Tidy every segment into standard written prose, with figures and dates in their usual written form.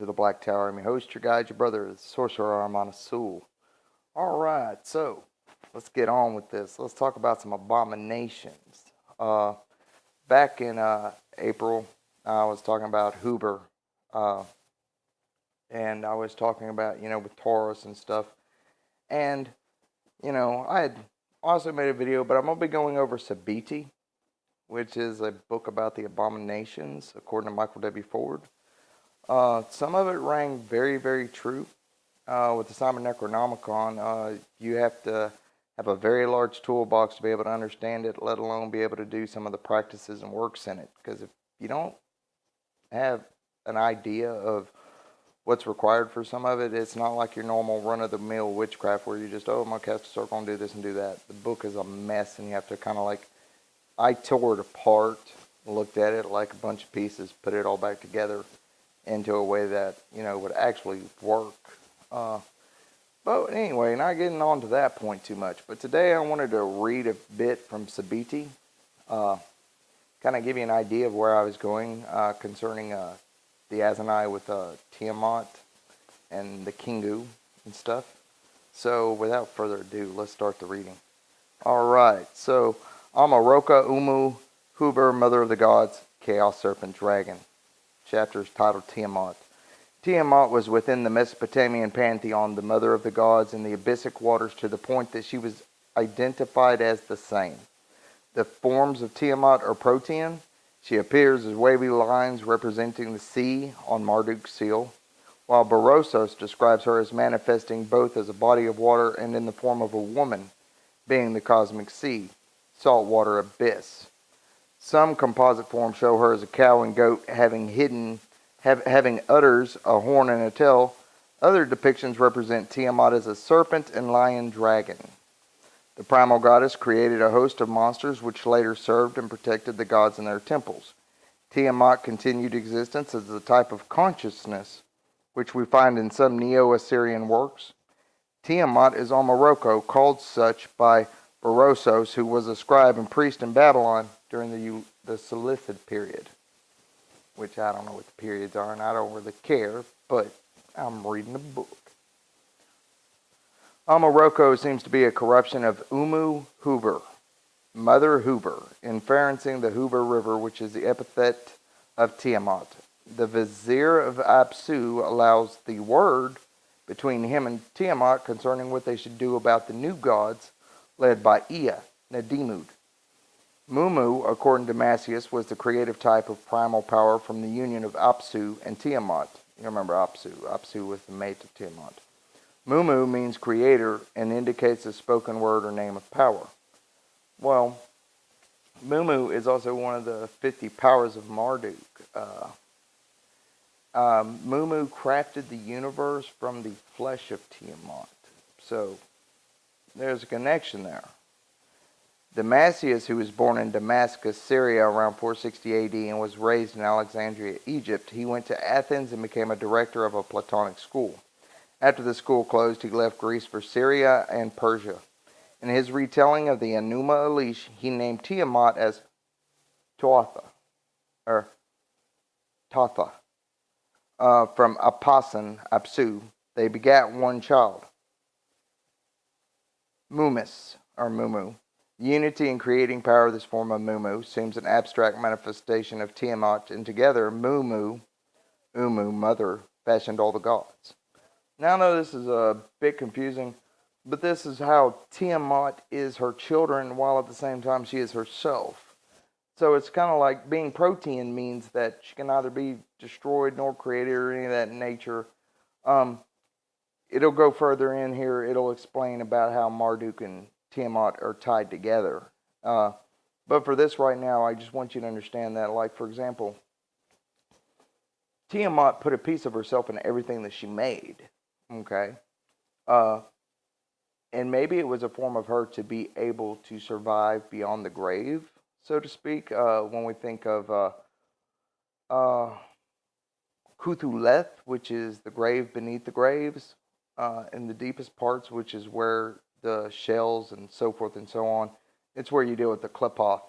to the Black Tower. I'm your host, your guide, your brother, the Sorcerer. I'm on a soul. Alright, so let's get on with this. Let's talk about some abominations. Uh, Back in April, I was talking about Huber, uh, and I was talking about, with Taurus and stuff. And, I had also made a video, but I'm going to be going over Sebitti, which is a book about the abominations, according to Michael W. Ford. Some of it rang very, very true. With the Simon Necronomicon, you have to have a very large toolbox to be able to understand it, let alone be able to do some of the practices and works in it. Because if you don't have an idea of what's required for some of it, it's not like your normal run-of-the-mill witchcraft where you just, I'm going to cast a circle and do this and do that. The book is a mess, and you have to kind of I tore it apart, looked at it like a bunch of pieces, put it all back together into a way that, would actually work. But anyway, not getting on to that point too much. But today I wanted to read a bit from Sebitti, kind of give you an idea of where I was going concerning the Azonei with Tiamat and the Qingu and stuff. So without further ado, let's start the reading. Alright, so Amaroka Umu Huber, Mother of the Gods, Chaos Serpent Dragon. Chapter is titled Tiamat. Tiamat was within the Mesopotamian pantheon, the mother of the gods in the abyssic waters, to the point that she was identified as the same. The forms of Tiamat are protean. She appears as wavy lines representing the sea on Marduk's seal, while Berosos describes her as manifesting both as a body of water and in the form of a woman, being the cosmic sea, saltwater abyss. Some composite forms show her as a cow and goat having udders, a horn, and a tail. Other depictions represent Tiamat as a serpent and lion dragon. The primal goddess created a host of monsters which later served and protected the gods in their temples. Tiamat continued existence as a type of consciousness, which we find in some Neo-Assyrian works. Tiamat is on Morocco, called such by Berosos, who was a scribe and priest in Babylon during the Seleucid period. Which I don't know what the periods are, and I don't really care, but I'm reading the book. Morocco seems to be a corruption of Umu Huber, Mother Huber, inferencing the Huber River, which is the epithet of Tiamat. The Vizier of Apsu allows the word between him and Tiamat concerning what they should do about the new gods, led by Ea, Nadimud. Mumu, according to Macias, was the creative type of primal power from the union of Apsu and Tiamat. You remember Apsu. Apsu was the mate of Tiamat. Mumu means creator and indicates a spoken word or name of power. Well, Mumu is also one of the 50 powers of Marduk. Mumu crafted the universe from the flesh of Tiamat. So, there's a connection there. Damasius, who was born in Damascus, Syria around 460 AD and was raised in Alexandria, Egypt, he went to Athens and became a director of a Platonic school. After the school closed, he left Greece for Syria and Persia. In his retelling of the Enuma Elish, he named Tiamat as Tatha, from Apasan, Apsu. They begat one child, Mumu. Unity in creating power of this form of Mumu seems an abstract manifestation of Tiamat, and together Umu, mother, fashioned all the gods. Now I know this is a bit confusing, but this is how Tiamat is her children, while at the same time she is herself. So it's kind of like being protean means that she can neither be destroyed nor created or any of that nature. It'll go further in here. It'll explain about how Marduk and Tiamat are tied together. But for this right now, I just want you to understand that, like, for example, Tiamat put a piece of herself in everything that she made. Okay? And maybe it was a form of her to be able to survive beyond the grave, so to speak. When we think of Kuthuleth, which is the grave beneath the graves, in the deepest parts, which is where the shells and so forth and so on. It's where you deal with the Klepoth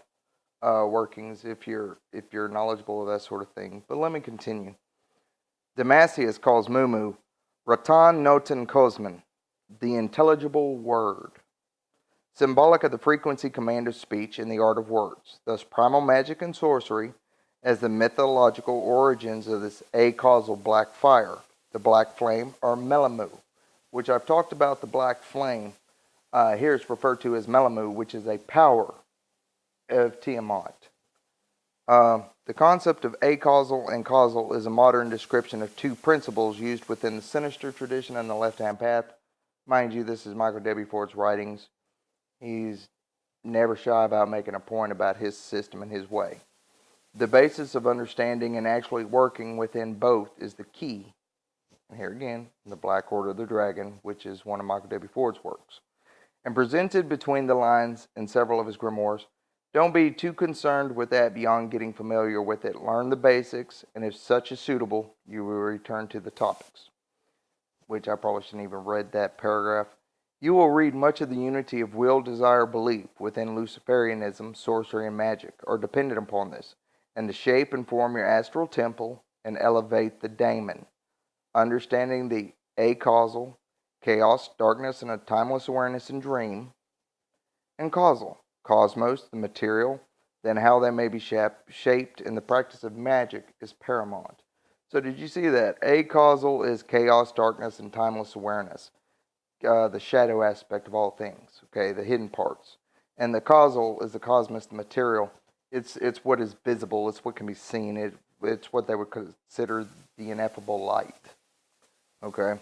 workings if you're knowledgeable of that sort of thing. But let me continue. Damascus calls Mumu Ratan Noten Kosman, the intelligible word, symbolic of the frequency, command of speech, and the art of words. Thus, primal magic and sorcery as the mythological origins of this acausal black fire, the black flame, or Melamu, which I've talked about. The black flame here is referred to as Melamu, which is a power of Tiamat. The concept of acausal and causal is a modern description of two principles used within the sinister tradition and the left-hand path. Mind you, this is Michael W. Ford's writings. He's never shy about making a point about his system and his way. The basis of understanding and actually working within both is the key. And here again, the Black Order of the Dragon, which is one of Michael W. Ford's works, and presented between the lines in several of his grimoires. Don't be too concerned with that beyond getting familiar with it. Learn the basics, and if such is suitable, you will return to the topics. Which I probably shouldn't even read that paragraph. You will read much of the unity of will, desire, belief within Luciferianism, sorcery, and magic are dependent upon this, and to shape and form your astral temple and elevate the daemon. Understanding the acausal, chaos, darkness, and a timeless awareness and dream, and causal, cosmos, the material, then how they may be shaped in the practice of magic is paramount. So did you see that? Acausal is chaos, darkness, and timeless awareness. The shadow aspect of all things, okay, the hidden parts. And the causal is the cosmos, the material. It's what is visible. It's what can be seen. It's what they would consider the ineffable light. Okay.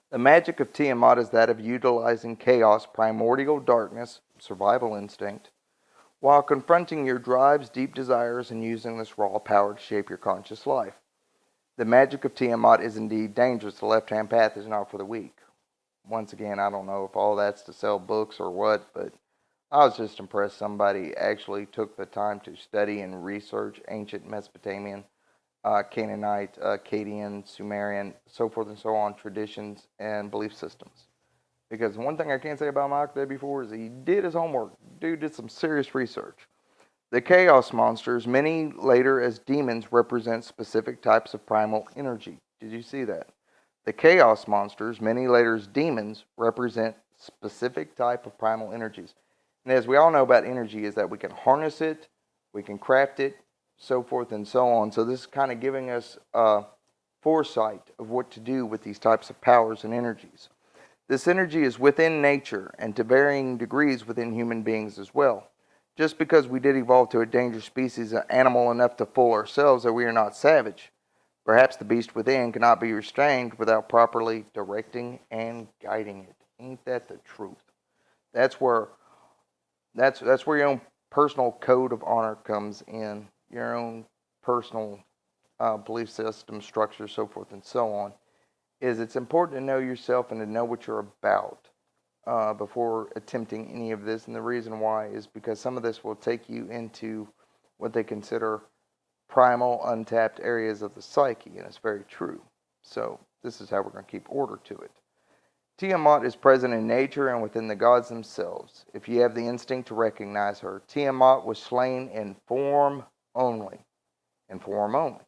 The magic of Tiamat is that of utilizing chaos, primordial darkness, survival instinct, while confronting your drives, deep desires, and using this raw power to shape your conscious life. The magic of Tiamat is indeed dangerous. The left-hand path is not for the weak. Once again, I don't know if all that's to sell books or what, but I was just impressed somebody actually took the time to study and research ancient Mesopotamian, Canaanite, Akkadian, Sumerian, so forth and so on, traditions and belief systems. Because one thing I can't say about Mike there before is he did his homework. Dude did some serious research. The chaos monsters, many later as demons, represent specific types of primal energy. Did you see that? The chaos monsters, many later as demons, represent specific type of primal energies. And as we all know about energy is that we can harness it, we can craft it, so forth and so on. So this is kind of giving us foresight of what to do with these types of powers and energies. This energy is within nature and to varying degrees within human beings as well. Just because we did evolve to a dangerous species, an animal enough to fool ourselves that we are not savage, perhaps the beast within cannot be restrained without properly directing and guiding it. Ain't that the truth? That's where your own personal code of honor comes in. Your own personal belief system, structure, so forth and so on. It's important to know yourself and to know what you're about before attempting any of this. And the reason why is because some of this will take you into what they consider primal, untapped areas of the psyche, and it's very true. So this is how we're going to keep order to it. Tiamat is present in nature and within the gods themselves. If you have the instinct to recognize her, Tiamat was slain in form only. In form only.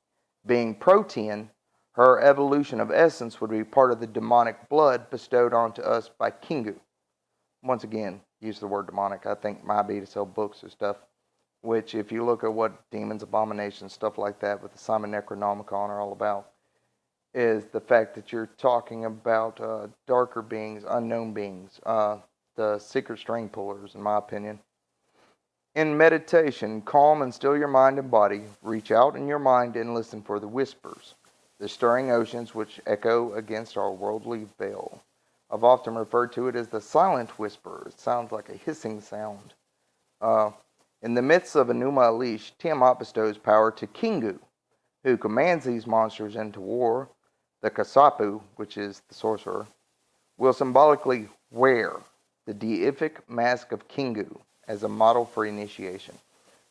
Being protean, her evolution of essence would be part of the demonic blood bestowed onto us by Qingu. Once again, use the word demonic. I think might be to sell books or stuff. Which, if you look at what demons, abominations, stuff like that with the Simon Necronomicon are all about, is the fact that you're talking about darker beings, unknown beings, the secret string pullers, in my opinion. In meditation, calm and still your mind and body. Reach out in your mind and listen for the whispers, the stirring oceans which echo against our worldly veil. I've often referred to it as the silent whisper. It sounds like a hissing sound. In the midst of Enuma Elish, Tiamat bestows power to Qingu, who commands these monsters into war. The Kasapu, which is the sorcerer, will symbolically wear the deific mask of Qingu as a model for initiation.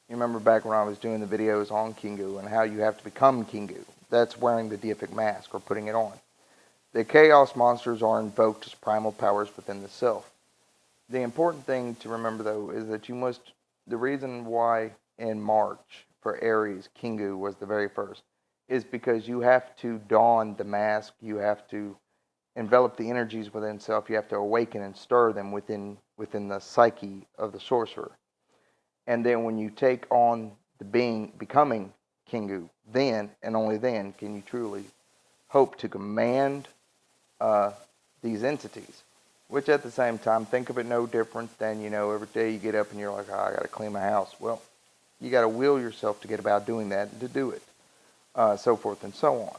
You remember back when I was doing the videos on Qingu and how you have to become Qingu. That's wearing the deific mask or putting it on. The chaos monsters are invoked as primal powers within the self. The important thing to remember, though, is that the reason why in March for Aries, Qingu was the very first, is because you have to don the mask, you have to envelop the energies within self, you have to awaken and stir them within the psyche of the sorcerer. And then when you take on the becoming Qingu, then and only then can you truly hope to command these entities. Which at the same time, think of it no different than, every day you get up and you're like, oh, I got to clean my house. Well, you got to will yourself to get about doing that and to do it, so forth and so on.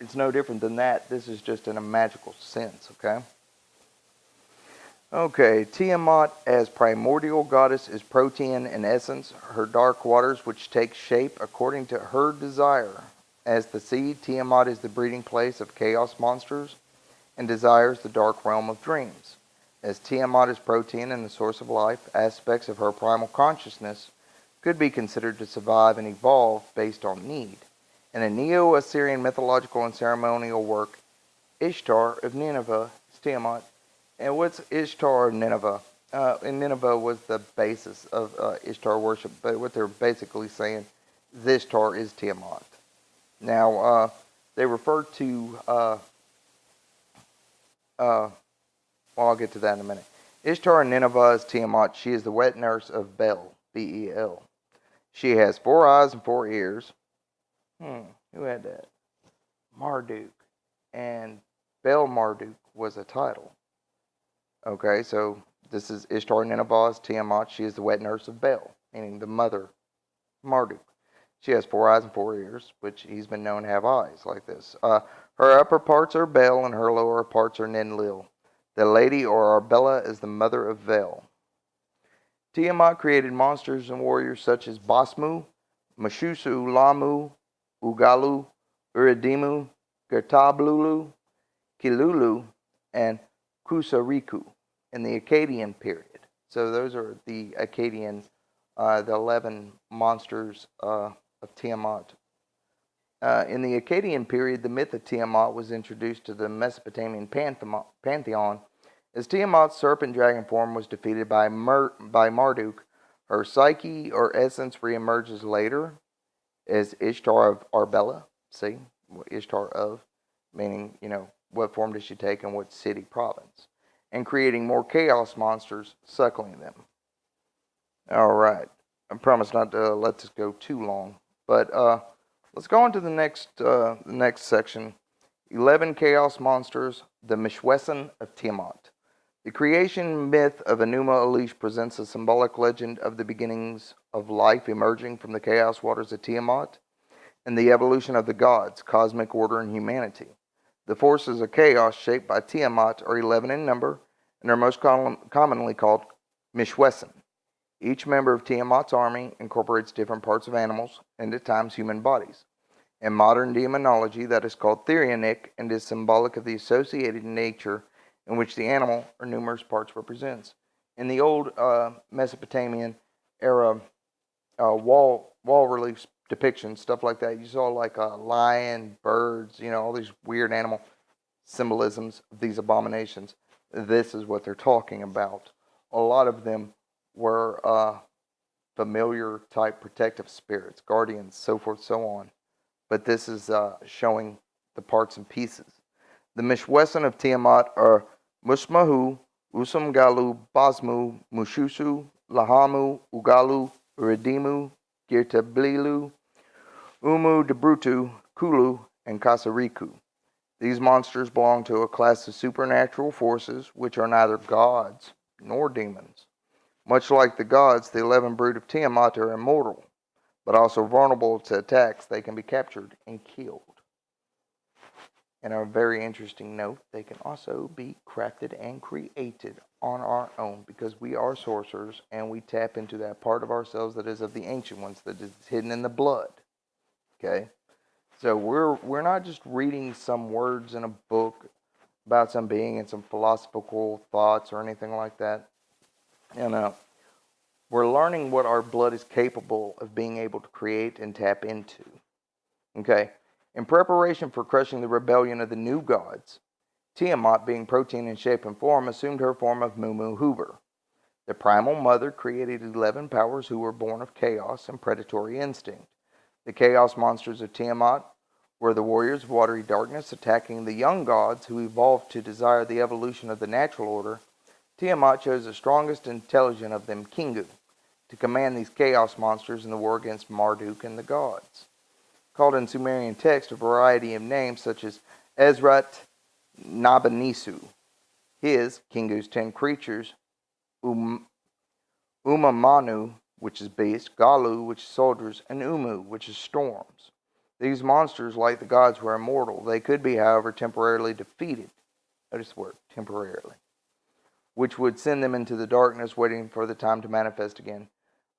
It's no different than that. This is just in a magical sense, okay? Okay, Tiamat as primordial goddess is protean in essence, her dark waters which take shape according to her desire. As the sea, Tiamat is the breeding place of chaos monsters and desires the dark realm of dreams. As Tiamat is protean and the source of life, aspects of her primal consciousness could be considered to survive and evolve based on need. In a Neo-Assyrian mythological and ceremonial work, Ishtar of Nineveh is Tiamat. And what's Ishtar of Nineveh? And Nineveh was the basis of Ishtar worship, but what they're basically saying is Ishtar is Tiamat. Now, they refer to, well, I'll get to that in a minute. Ishtar of Nineveh is Tiamat. She is the wet nurse of Bel, B-E-L. She has 4 eyes and 4 ears. Who had that? Marduk. And Bel Marduk was a title. Okay, so this is Ishtar Nineveh's Tiamat. She is the wet nurse of Bel, meaning the mother, Marduk. She has 4 eyes and 4 ears, which he's been known to have eyes like this. Her upper parts are Bel, and her lower parts are Ninlil. The lady, or Arbella, is the mother of Vel. Tiamat created monsters and warriors such as Basmu, Mashusu, Lamu, Ugalu, Uridimu, Gertablulu, Kilulu, and Kusariku in the Akkadian period. So those are the Akkadian, the 11 monsters of Tiamat. In the Akkadian period, the myth of Tiamat was introduced to the Mesopotamian pantheon as Tiamat's serpent dragon form was defeated by Marduk. Her psyche or essence reemerges later as Ishtar of Arbella. See, Ishtar of, meaning, what form does she take and what city, province, and creating more chaos monsters, suckling them. All right, I promise not to let this go too long, but let's go on to the next section. 11 chaos monsters, the Mishwesan of Tiamat. The creation myth of Enuma Elish presents a symbolic legend of the beginnings of life emerging from the chaos waters of Tiamat and the evolution of the gods, cosmic order, and humanity. The forces of chaos shaped by Tiamat are 11 in number and are most commonly called Mishwesan. Each member of Tiamat's army incorporates different parts of animals and at times human bodies. In modern demonology, that is called Therianic and is symbolic of the associated nature in which the animal or numerous parts represents. In the old Mesopotamian era wall relief depictions, stuff like that, you saw like a lion, birds, all these weird animal symbolisms of these abominations. This is what they're talking about. A lot of them were familiar type protective spirits, guardians, so forth, so on. But this is showing the parts and pieces. The Mishwesan of Tiamat are Musmahu, Usumgalu, Basmu, Mushusu, Lahamu, Ugalu, Uridimu, Girtablilu, Umu Debrutu, Kulu, and Kasariku. These monsters belong to a class of supernatural forces which are neither gods nor demons. Much like the gods, the 11 brood of Tiamat are immortal, but also vulnerable to attacks. They can be captured and killed. And a very interesting note, they can also be crafted and created on our own because we are sorcerers and we tap into that part of ourselves that is of the ancient ones, that is hidden in the blood. Okay? So we're not just reading some words in a book about some being and some philosophical thoughts or anything like that. We're learning what our blood is capable of being able to create and tap into. Okay? In preparation for crushing the rebellion of the new gods, Tiamat, being protean in shape and form, assumed her form of Mumu Hoover. The primal mother created 11 powers who were born of chaos and predatory instinct. The chaos monsters of Tiamat were the warriors of watery darkness attacking the young gods who evolved to desire the evolution of the natural order. Tiamat chose the strongest and intelligent of them, Qingu, to command these chaos monsters in the war against Marduk and the gods. Called in Sumerian text a variety of names such as Ezrat Nabanisu. Qingu's 10 creatures, Umamanu, which is beast, Galu, which is soldiers, and Umu, which is storms. These monsters, like the gods, were immortal. They could be, however, temporarily defeated. Notice the word, temporarily. Which would send them into the darkness, waiting for the time to manifest again.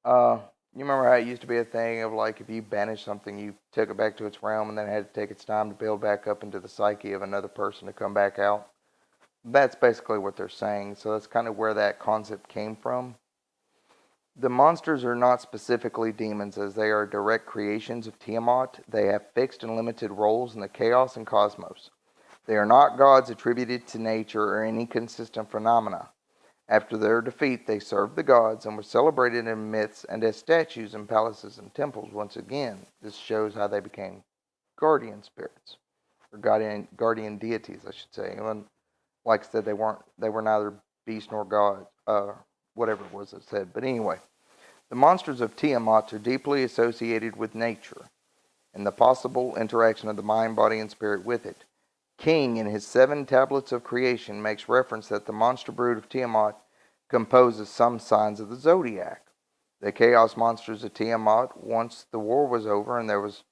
You remember how it used to be a thing of like if you banished something, you took it back to its realm and then it had to take its time to build back up into the psyche of another person to come back out? That's basically what they're saying. So that's kind of where that concept came from. The monsters are not specifically demons, as they are direct creations of Tiamat. They have fixed and limited roles in the chaos and cosmos. They are not gods attributed to nature or any consistent phenomena. After their defeat, they served the gods and were celebrated in myths and as statues in palaces and temples. Once again, this shows how they became guardian spirits, or guardian deities, I should say. And like I said, they were neither beast nor god, whatever it was that said. But anyway, the monsters of Tiamat are deeply associated with nature and the possible interaction of the mind, body, and spirit with it. King, in his 7 tablets of creation, makes reference that the monster brood of Tiamat composes some signs of the zodiac. The chaos monsters of Tiamat, once the war was over and there was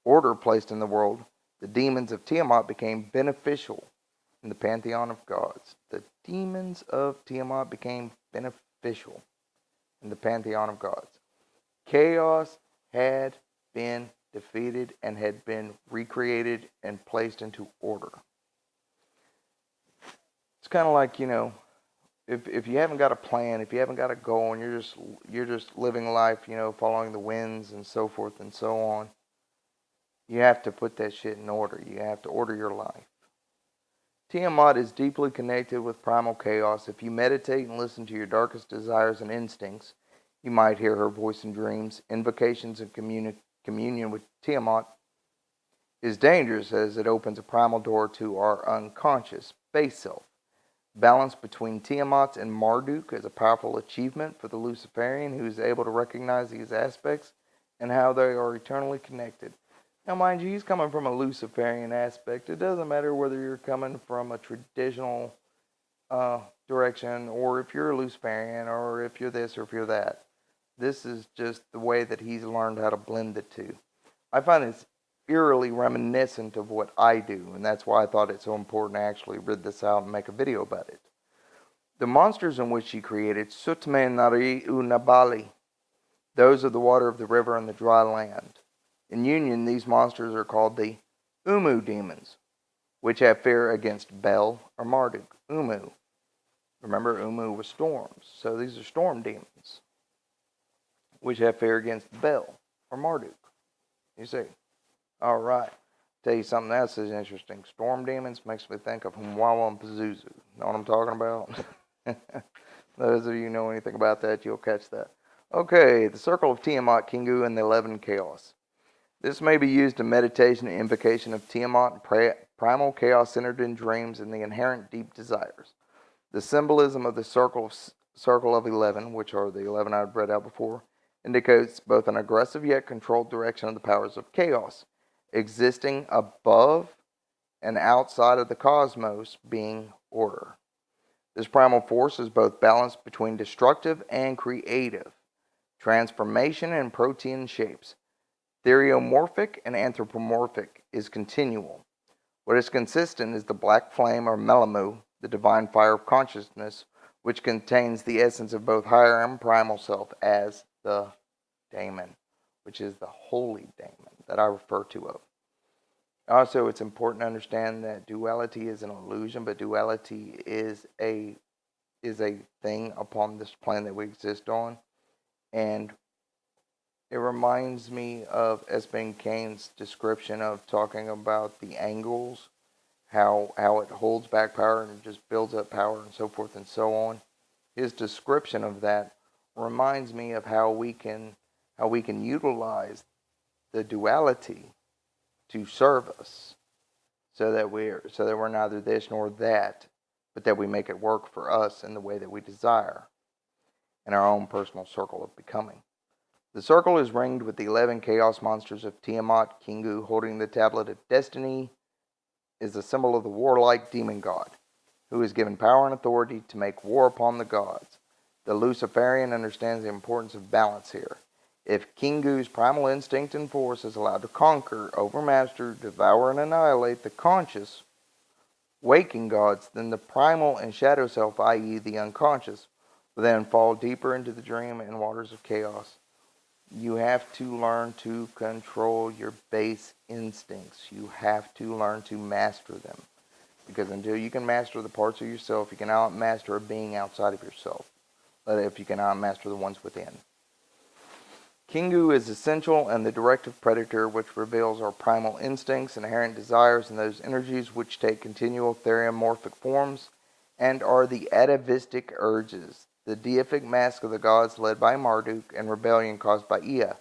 order placed in the world, the demons of Tiamat became beneficial in the pantheon of gods. The demons of Tiamat became beneficial in the pantheon of gods. Chaos had been defeated and had been recreated and placed into order. It's kind of like, if you haven't got a plan, if you haven't got a goal, and you're just living life, following the winds and so forth and so on, you have to put that shit in order. You have to order your life. Tiamat is deeply connected with primal chaos. If you meditate and listen to your darkest desires and instincts, you might hear her voice in dreams. Invocations and communion with Tiamat is dangerous as it opens a primal door to our unconscious base self. Balance between Tiamat and Marduk is a powerful achievement for the Luciferian who is able to recognize these aspects and how they are eternally connected. Now, mind you, he's coming from a Luciferian aspect. It doesn't matter whether you're coming from a traditional direction or if you're a Luciferian or if you're this or if you're that. This is just the way that he's learned how to blend the two. I find it's eerily reminiscent of what I do, and that's why I thought it so important to actually read this out and make a video about it. The monsters in which he created, Sutme Nari Unabali, those of the water of the river and the dry land. In union, these monsters are called the Umu demons, which have fear against Bel or Marduk. Umu. Remember, Umu was storms, so these are storm demons, which have fear against Bel or Marduk. You see. All right. Tell you something else is interesting. Storm demons makes me think of Humwawa and Pazuzu. Know what I'm talking about? Those of you who know anything about that, you'll catch that. Okay, the circle of Tiamat, Qingu, and the 11 chaos. This may be used in meditation and invocation of Tiamat and primal chaos centered in dreams and the inherent deep desires. The symbolism of the circle of 11, which are the 11 I've read out before, indicates both an aggressive yet controlled direction of the powers of chaos, existing above and outside of the cosmos, being order. This primal force is both balanced between destructive and creative, transformation and protean shapes. Theriomorphic and anthropomorphic is continual. What is consistent is the black flame or melamu, the divine fire of consciousness, which contains the essence of both higher and primal self as the daemon, which is the holy daemon that I refer to of. Also, it's important to understand that duality is an illusion, but duality is a thing upon this plane that we exist on. And it reminds me of Espen Kane's description of talking about the angles, how it holds back power and just builds up power and so forth and so on. His description of that reminds me of how we can utilize the duality to serve us, so that we're neither this nor that, but that we make it work for us in the way that we desire, in our own personal circle of becoming. The circle is ringed with the 11 chaos monsters of Tiamat. Qingu, holding the tablet of destiny, is a symbol of the warlike demon god, who is given power and authority to make war upon the gods. The Luciferian understands the importance of balance here. If Qingu's primal instinct and force is allowed to conquer, overmaster, devour, and annihilate the conscious, waking gods, then the primal and shadow self, i.e. the unconscious, will then fall deeper into the dream and waters of chaos. You have to learn to control your base instincts. You have to learn to master them. Because until you can master the parts of yourself, you cannot master a being outside of yourself. If you cannot master the ones within. Qingu is essential and the directive predator which reveals our primal instincts, inherent desires, and those energies which take continual theriomorphic forms and are the atavistic urges. The deific mask of the gods led by Marduk and rebellion caused by Ea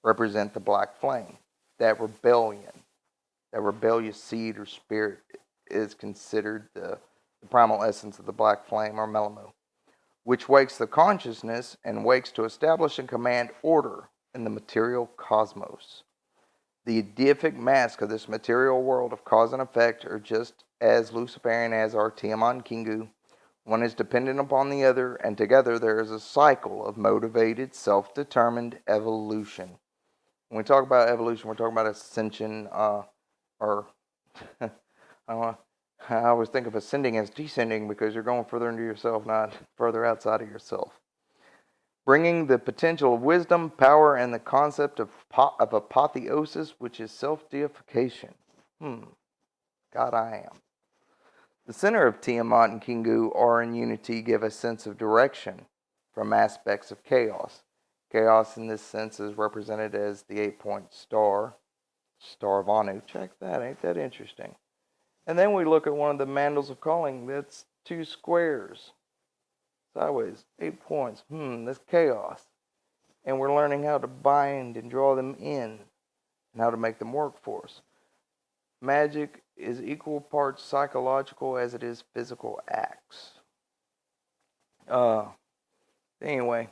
represent the black flame. That rebellion, that rebellious seed or spirit is considered the primal essence of the black flame or Melemu, which wakes the consciousness and wakes to establish and command order in the material cosmos. The deific mask of this material world of cause and effect are just as Luciferian as are Tiamat and Qingu. One is dependent upon the other, and together there is a cycle of motivated, self-determined evolution. When we talk about evolution, we're talking about ascension, or I always think of ascending as descending because you're going further into yourself, not further outside of yourself. Bringing the potential of wisdom, power, and the concept of apotheosis, which is self-deification. God I am. The center of Tiamat and Qingu are in unity, give a sense of direction from aspects of chaos. Chaos in this sense is represented as the 8-point star, Star of Anu. Check that, ain't that interesting? And then we look at one of the mandals of calling, that's 2 squares. Sideways, 8 points. That's chaos. And we're learning how to bind and draw them in and how to make them work for us. Magic is equal parts psychological as it is physical acts. Anyway.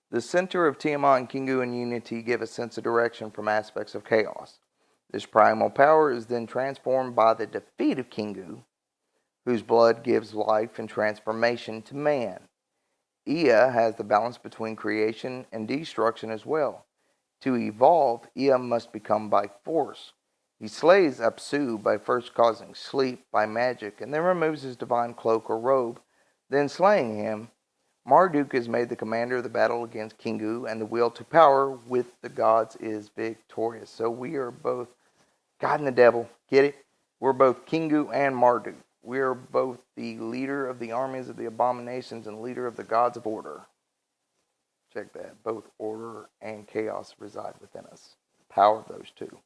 The center of Tiamat and Qingu in unity give a sense of direction from aspects of chaos. This primal power is then transformed by the defeat of Qingu, whose blood gives life and transformation to man. Ea has the balance between creation and destruction as well. To evolve, Ea must become by force. He slays Apsu by first causing sleep by magic, and then removes his divine cloak or robe. Then slaying him, Marduk is made the commander of the battle against Qingu, and the will to power with the gods is victorious. So we are both God and the devil. Get it? We're both Qingu and Marduk. We are both the leader of the armies of the abominations and leader of the gods of order. Check that. Both order and chaos reside within us. The power of those two.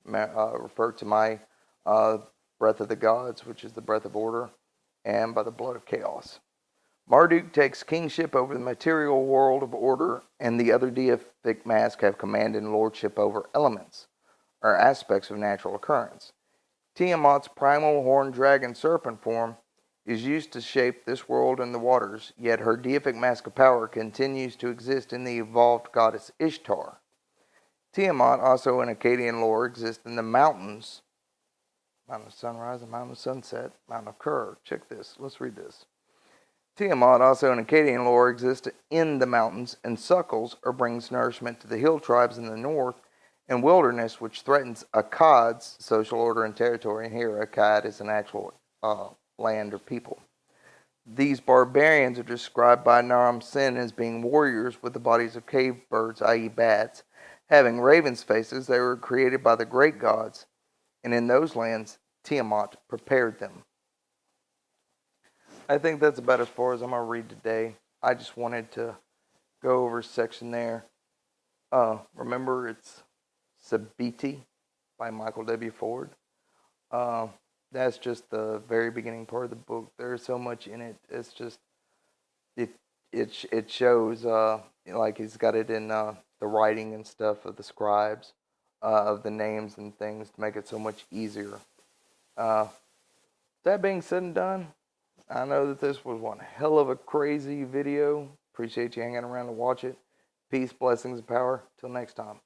Refer to my breath of the gods, which is the breath of order, and by the blood of chaos. Marduk takes kingship over the material world of order, and the other deific mask have command and lordship over elements, or aspects of natural occurrence. Tiamat's primal horned dragon serpent form is used to shape this world and the waters, yet her deific mask of power continues to exist in the evolved goddess Ishtar. Tiamat, also in Akkadian lore, exists in the mountains, Mountain of Sunrise and Mountain of Sunset, Mountain of Kur. Check this, let's read this. Tiamat, also in Akkadian lore, exists in the mountains and suckles or brings nourishment to the hill tribes in the north and wilderness, which threatens Akkad's social order and territory. And here, Akkad is an actual land or people. These barbarians are described by Naram Sin as being warriors with the bodies of cave birds, i.e. bats, having ravens' faces. They were created by the great gods, and in those lands, Tiamat prepared them. I think that's about as far as I'm going to read today. I just wanted to go over a section there. Remember, it's Sebitti by Michael W. Ford. That's just the very beginning part of the book. There's so much in it. It's just, it shows, like he's got it in the writing and stuff of the scribes, of the names and things to make it so much easier. That being said and done, I know that this was one hell of a crazy video. Appreciate you hanging around to watch it. Peace, blessings, and power. Till next time.